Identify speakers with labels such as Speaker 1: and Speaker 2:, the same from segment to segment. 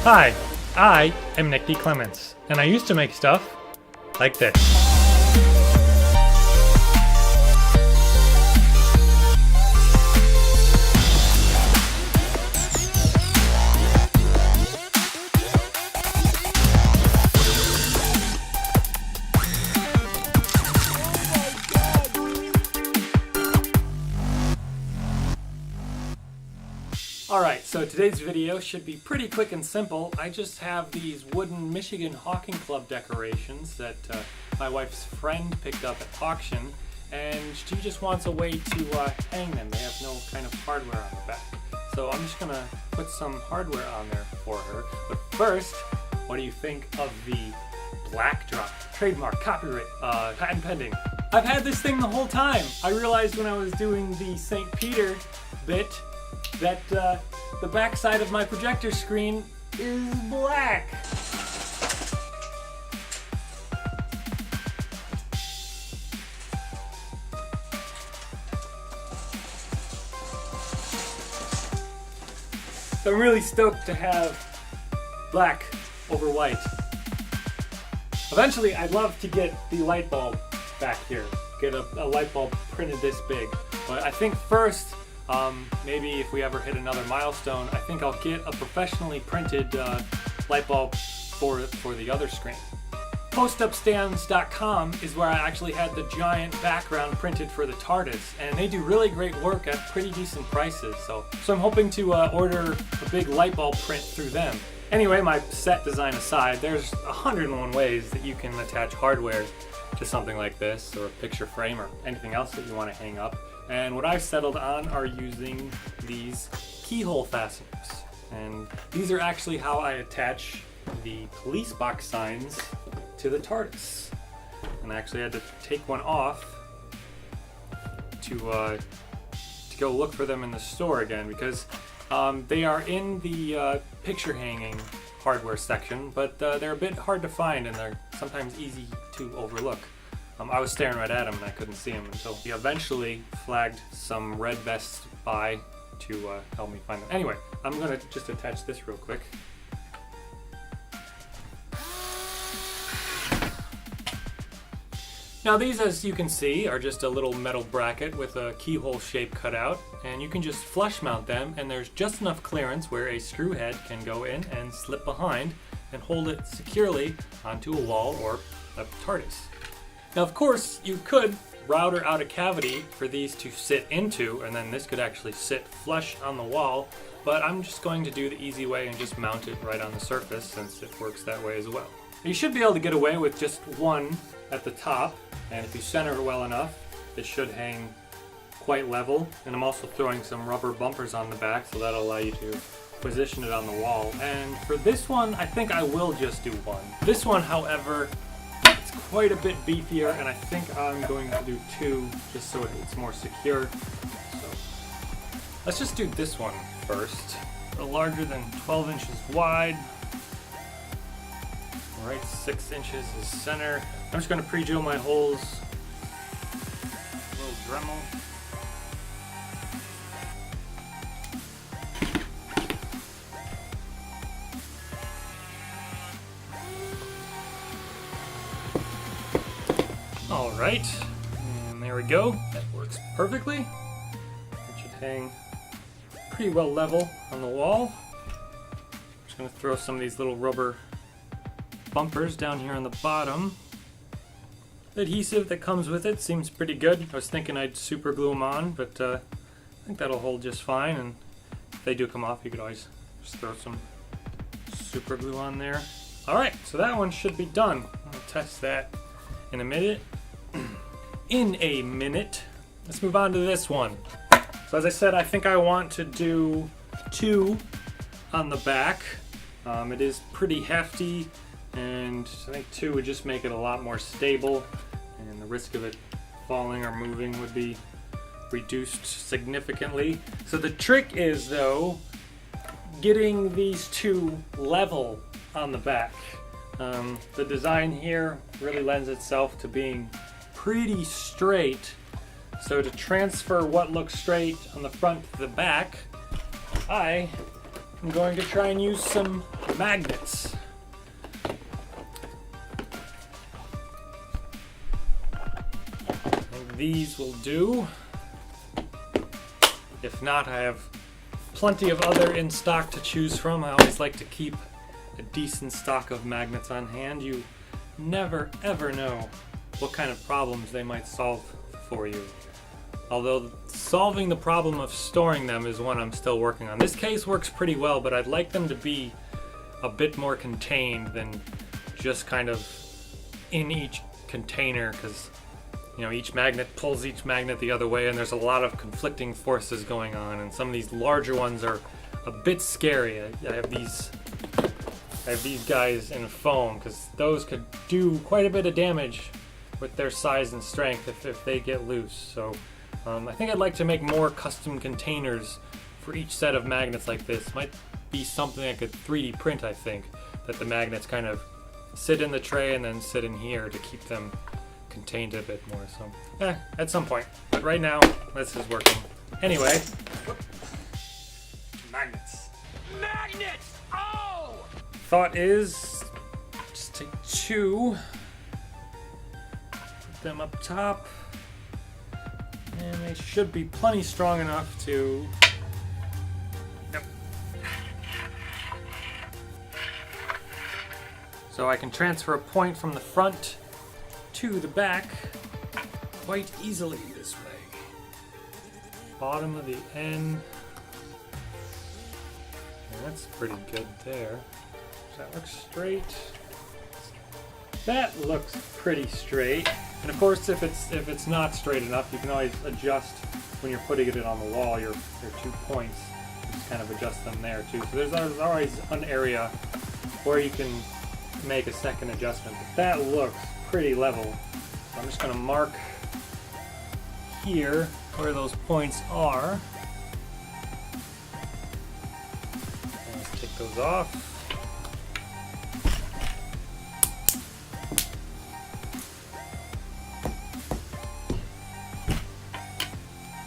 Speaker 1: Hi, I am Nick D. Clements, and I used to make stuff like this. Alright, so today's video should be pretty quick and simple. I just have these wooden Michigan Hawking Club decorations that my wife's friend picked up at auction, and she just wants a way to hang them. They have no kind of hardware on the back. So I'm just gonna put some hardware on there for her. But first, what do you think of the black drop? Trademark, copyright, patent pending. I've had this thing the whole time. I realized when I was doing the St. Peter bit that the back side of my projector screen is black. So I'm really stoked to have black over white. Eventually, I'd love to get the light bulb back here. Get a light bulb printed this big. But I think first, maybe if we ever hit another milestone, I think I'll get a professionally printed light bulb for the other screen. Postupstands.com is where I actually had the giant background printed for the TARDIS, and they do really great work at pretty decent prices. So I'm hoping to order a big light bulb print through them. Anyway, my set design aside, there's 101 ways that you can attach hardware to something like this, or a picture frame, or anything else that you want to hang up. And what I've settled on are using these Keyhole Fasteners. And these are actually how I attach the police box signs to the TARDIS. And I actually had to take one off to go look for them in the store again, because they are in the picture hanging hardware section, but they're a bit hard to find and they're sometimes easy to overlook. I was staring right at him and I couldn't see him until he eventually flagged some red vests by to help me find them. Anyway, I'm gonna just attach this real quick. Now these, as you can see, are just a little metal bracket with a keyhole shape cut out, and you can just flush mount them, and there's just enough clearance where a screw head can go in and slip behind and hold it securely onto a wall or a TARDIS. Now, of course, you could router out a cavity for these to sit into, and then this could actually sit flush on the wall, but I'm just going to do the easy way and just mount it right on the surface, since it works that way as well. You should be able to get away with just one at the top, and if you center it well enough, it should hang quite level. And I'm also throwing some rubber bumpers on the back, so that'll allow you to position it on the wall. And for this one, I think I will just do one. This one, however, it's quite a bit beefier, and I think I'm going to do two just so it's more secure. So let's just do this one first. A little larger than 12 inches wide. All right, 6 inches is center. I'm just going to pre-drill my holes. A little Dremel. All right, and there we go. That works perfectly. It should hang pretty well level on the wall. I'm just going to throw some of these little rubber bumpers down here on the bottom. The adhesive that comes with it seems pretty good. I was thinking I'd super glue them on, but I think that'll hold just fine. And if they do come off, you could always just throw some super glue on there. All right, so that one should be done. I'll test that in a minute. Let's move on to this one. So as I said, I think I want to do two on the back. It is pretty hefty, and I think two would just make it a lot more stable, and the risk of it falling or moving would be reduced significantly. So the trick is, though, getting these two level on the back. The design here really lends itself to being pretty straight, So to transfer what looks straight on the front to the back, I am going to try and use some magnets. I think these will do. If not, I have plenty of other in stock to choose from. I always like to keep a decent stock of magnets on hand. You never ever know what kind of problems they might solve for you. Although solving the problem of storing them is one I'm still working on. This case works pretty well, but I'd like them to be a bit more contained than just kind of in each container, because each magnet pulls each magnet the other way, and there's a lot of conflicting forces going on, and some of these larger ones are a bit scary. I have these guys in foam, because those could do quite a bit of damage with their size and strength if they get loose. So I think I'd like to make more custom containers for each set of magnets like this. Might be something I could 3D print, I think, that the magnets kind of sit in the tray and then sit in here to keep them contained a bit more. So at some point, but right now this is working. Anyway, magnets. Oh! Thought is just take two, put them up top, and they should be plenty strong enough to. Yep. So I can transfer a point from the front to the back quite easily this way. Bottom of the N. Yeah, that's pretty good there. Does that look straight? That looks pretty straight. And of course, if it's not straight enough, you can always adjust when you're putting it on the wall. Your 2 points, just kind of adjust them there too. So there's always an area where you can make a second adjustment. But that looks pretty level. So I'm just going to mark here where those points are. Let's take those off.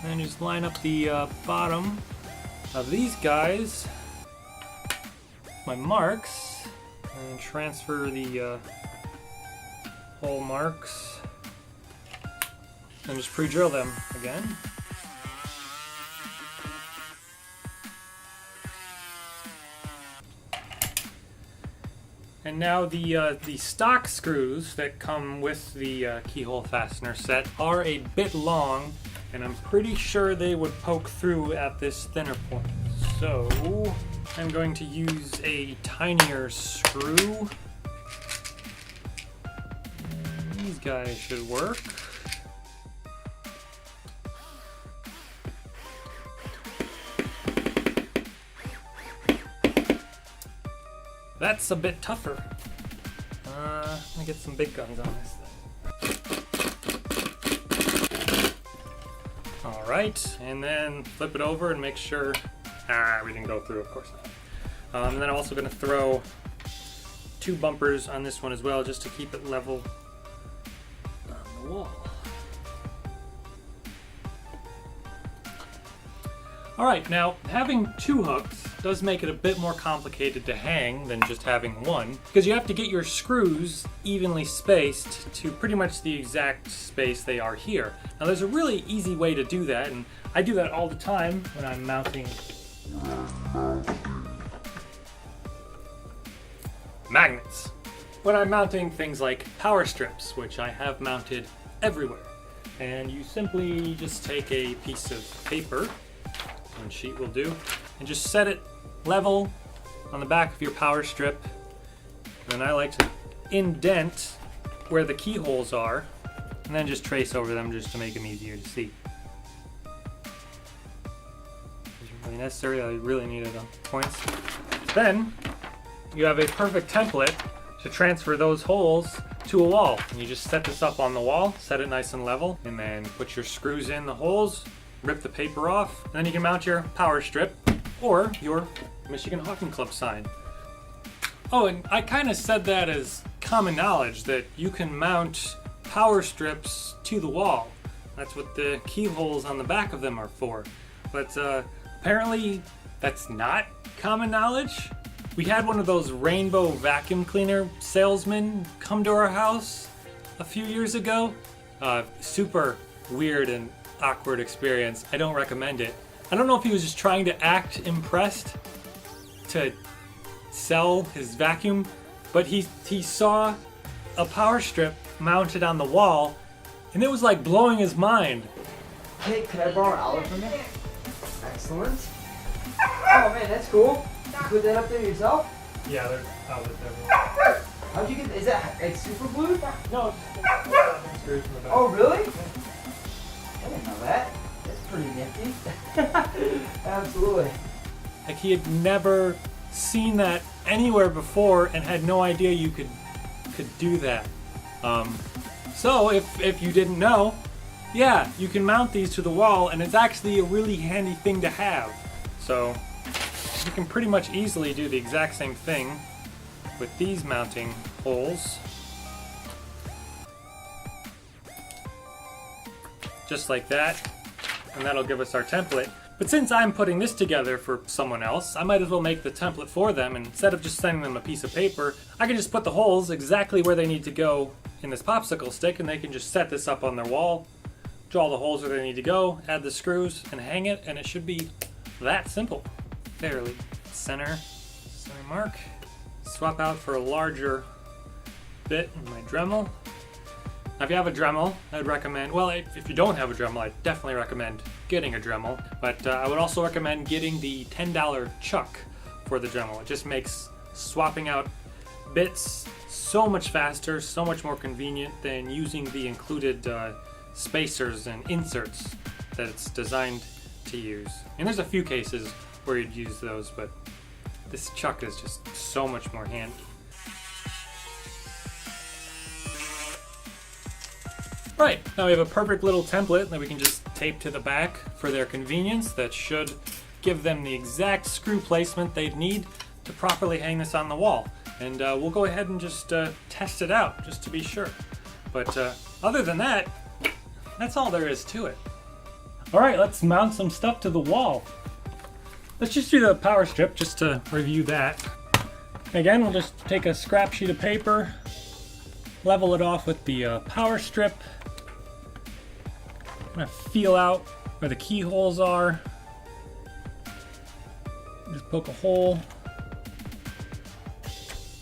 Speaker 1: And just line up the bottom of these guys, my marks, and transfer the hole marks, and just pre-drill them again. And now the stock screws that come with the keyhole fastener set are a bit long, and I'm pretty sure they would poke through at this thinner point. So I'm going to use a tinier screw. And these guys should work. That's a bit tougher. Let me get some big guns on this thing. Alright, and then flip it over and make sure we didn't go through, of course not. And then I'm also going to throw 2 bumpers on this one as well, just to keep it level on the wall. Alright, now having 2 hooks does make it a bit more complicated to hang than just having one, because you have to get your screws evenly spaced to pretty much the exact space they are here. Now there's a really easy way to do that, and I do that all the time when I'm mounting magnets. When I'm mounting things like power strips, which I have mounted everywhere. And you simply just take a piece of paper, one sheet will do, and just set it level on the back of your power strip. And then I like to indent where the keyholes are, and then just trace over them just to make them easier to see. Isn't really necessary, I really needed the points. Then you have a perfect template to transfer those holes to a wall. And you just set this up on the wall, set it nice and level, and then put your screws in the holes, rip the paper off, and then you can mount your power strip or your Michigan Hawking Club sign. Oh, and I kind of said that as common knowledge that you can mount power strips to the wall. That's what the keyholes on the back of them are for. But apparently that's not common knowledge. We had one of those rainbow vacuum cleaner salesmen come to our house a few years ago. Super weird and awkward experience. I don't recommend it. I don't know if he was just trying to act impressed to sell his vacuum, but he saw a power strip mounted on the wall, and it was like blowing his mind.
Speaker 2: Hey, could I borrow an outlet from you? Excellent. Oh man, that's cool. You put that up there yourself?
Speaker 1: Yeah, there's outlets everywhere.
Speaker 2: How'd you get? Is that like super glued?
Speaker 1: No, it's screws in the back.
Speaker 2: Oh really? I didn't know that. That's pretty nifty. Absolutely.
Speaker 1: Like he had never seen that anywhere before and had no idea you could do that. So if you didn't know, yeah, you can mount these to the wall, and it's actually a really handy thing to have. So you can pretty much easily do the exact same thing with these mounting holes. Just like that, and that'll give us our template. But since I'm putting this together for someone else, I might as well make the template for them, and instead of just sending them a piece of paper, I can just put the holes exactly where they need to go in this popsicle stick, and they can just set this up on their wall, draw the holes where they need to go, add the screws, and hang it, and it should be that simple. Fairly. Center mark. Swap out for a larger bit in my Dremel. Now if you have a Dremel, I'd recommend, well, if you don't have a Dremel, I'd definitely recommend getting a Dremel, but I would also recommend getting the $10 chuck for the Dremel. It just makes swapping out bits so much faster, so much more convenient than using the included spacers and inserts that it's designed to use. And there's a few cases where you'd use those, but this chuck is just so much more handy. Right, now we have a perfect little template that we can just tape to the back for their convenience. That should give them the exact screw placement they'd need to properly hang this on the wall. And we'll go ahead and just test it out, just to be sure. But other than that, that's all there is to it. All right, let's mount some stuff to the wall. Let's just do the power strip, just to review that. Again, we'll just take a scrap sheet of paper, level it off with the power strip, kind of feel out where the keyholes are. Just poke a hole.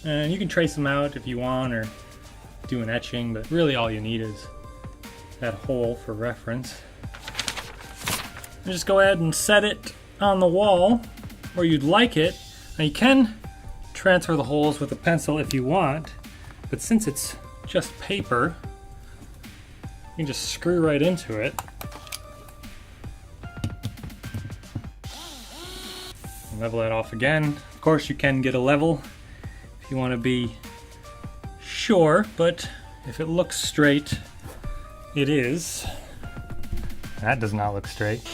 Speaker 1: And you can trace them out if you want, or do an etching, but really all you need is that hole for reference. And just go ahead and set it on the wall where you'd like it. Now you can transfer the holes with a pencil if you want, but since it's just paper, you can just screw right into it. And level that off again. Of course, you can get a level if you want to be sure, but if it looks straight, it is. That does not look straight.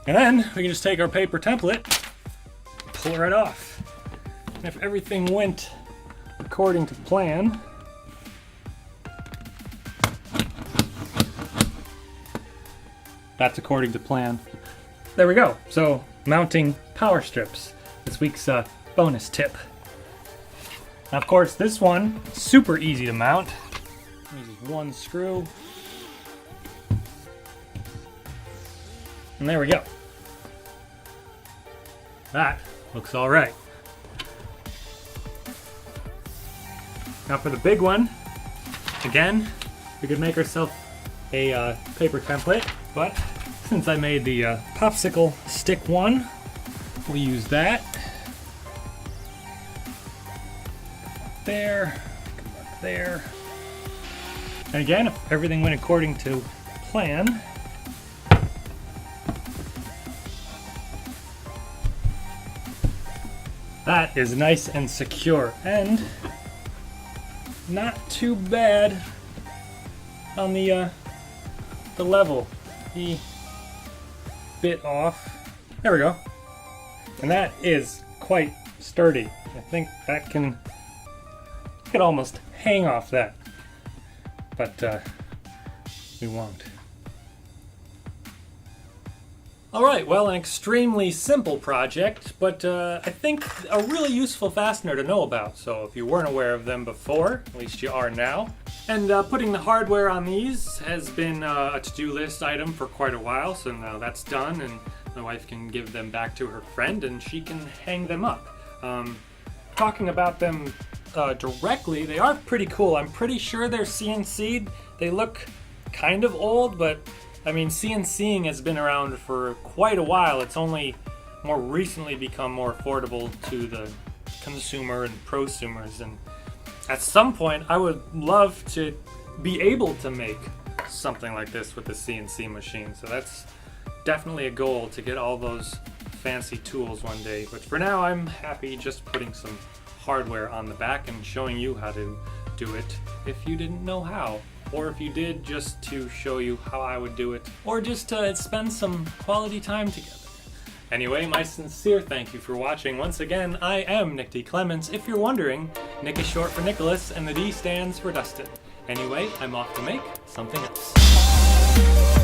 Speaker 1: And then we can just take our paper template, pull it right off. And if everything went according to plan, that's according to plan. There we go. So mounting power strips, this week's bonus tip. Now, of course, this one, super easy to mount. Uses one screw. And there we go. That looks all right. Now for the big one, again, we could make ourselves a paper template, but since I made the popsicle stick one, we'll use that. There, come up there. And again, if everything went according to plan, that is nice and secure and not too bad on the level. The bit off. There we go. And that is quite sturdy. I think that can almost hang off that. But We won't. Alright, well, an extremely simple project, but I think a really useful fastener to know about. So if you weren't aware of them before, at least you are now. And putting the hardware on these has been a to-do list item for quite a while, so now that's done, and my wife can give them back to her friend and she can hang them up. Talking about them directly, they are pretty cool. I'm pretty sure they're CNC'd. They look kind of old, but I mean, CNCing has been around for quite a while. It's only more recently become more affordable to the consumer and prosumers. And at some point, I would love to be able to make something like this with the CNC machine. So that's definitely a goal, to get all those fancy tools one day. But for now, I'm happy just putting some hardware on the back and showing you how to do it if you didn't know how. Or if you did, just to show you how I would do it, or just to spend some quality time together. Anyway, my sincere thank you for watching. Once again, I am Nick D. Clements. If you're wondering, Nick is short for Nicholas, and the D stands for Dustin. Anyway, I'm off to make something else.